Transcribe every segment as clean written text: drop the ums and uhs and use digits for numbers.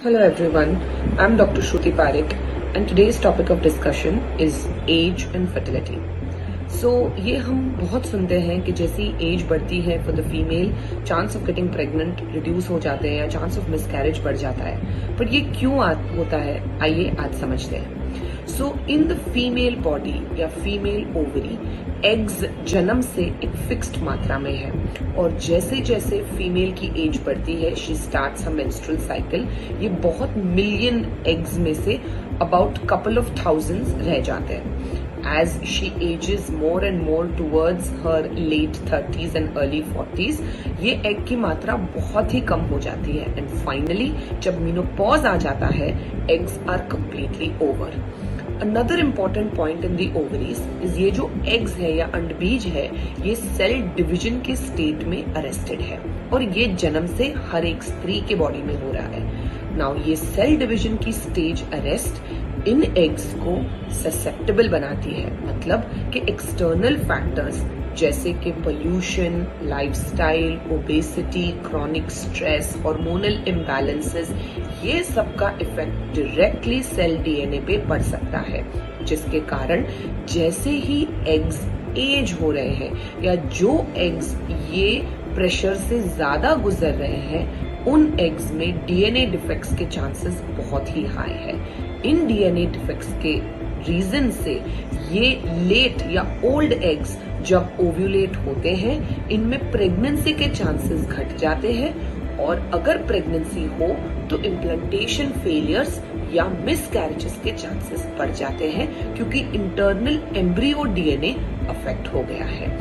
Hello everyone, I'm Dr. Shruti Parekh and today's topic of discussion is age and fertility. So ये हम बहुत सुनते हैं कि जैसी एज बढ़ती है for the female chance of getting pregnant reduce हो जाते हैं या चांस ऑफ मिसकैरेज बढ़ जाता है, पर ये क्यों होता है आइए आज समझते हैं. सो इन द फीमेल बॉडी या फीमेल ओवरी एग्स जन्म से एक फिक्स्ड मात्रा में है और जैसे जैसे फीमेल की एज बढ़ती है she starts a menstrual cycle. ये बहुत मिलियन एग्स में say about couple of thousands रह जाते हैं. As she ages more and more towards her late 30s and early 40s, ये एग की मात्रा बहुत ही कम हो जाती है एंड फाइनली जब मेनोपॉज आ जाता है eggs are completely over. Another important point in the ovaries is ये जो एग्स है या अंडबीज है ये सेल डिवीजन के स्टेट में अरेस्टेड है और ये जन्म से हर एक स्त्री के बॉडी में हो रहा है. नाउ ये सेल डिवीजन की स्टेज अरेस्ट इन एग्स को ससेप्टेबल बनाती है, मतलब कि एक्सटर्नल फैक्टर्स जैसे कि pollution, lifestyle, obesity, chronic stress, hormonal imbalances, ये सब का इफेक्ट डायरेक्टली सेल डीएनए पे पड़ सकता है, जिसके कारण जैसे ही एग्स एज हो रहे हैं या जो एग्स ये प्रेशर से ज्यादा गुजर रहे हैं उन एग्स में डीएनए डिफेक्ट्स के चांसेस बहुत ही हाई है. इन डीएनए डिफेक्ट्स के रीजन से ये लेट या ओल्ड एग्स जब ओव्यूलेट होते हैं इनमें प्रेगनेंसी के चांसेस घट जाते हैं और अगर प्रेगनेंसी हो तो इम्प्लांटेशन फेलियर्स या मिसकैरेजेस के चांसेस बढ़ जाते हैं क्योंकि इंटरनल एम्ब्रियो डीएनए अफेक्ट हो गया है.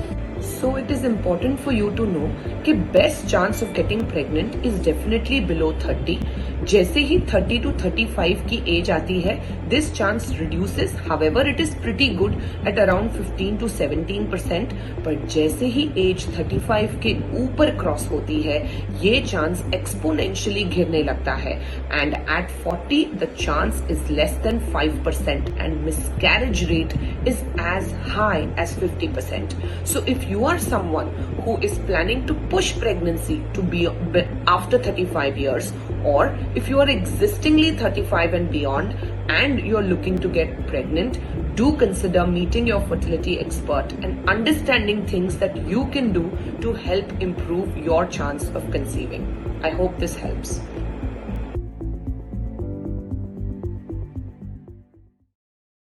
So it is important for you to know कि best chance of getting pregnant is definitely below 30. जैसे ही 30 to 35 की एज आती है this chance reduces. However, it is pretty good at around 15 to 17%. पर जैसे ही एज 35 के ऊपर क्रॉस होती है ये चांस एक्सपोनेंशियली गिरने लगता है and at 40 the chance is less than 5% and miscarriage rate is as high as 50%. So if you are someone who is planning to push pregnancy to be after 35 years or if you are existingly 35 and beyond and you are looking to get pregnant, do consider meeting your fertility expert and understanding things that you can do to help improve your chance of conceiving. I hope this helps.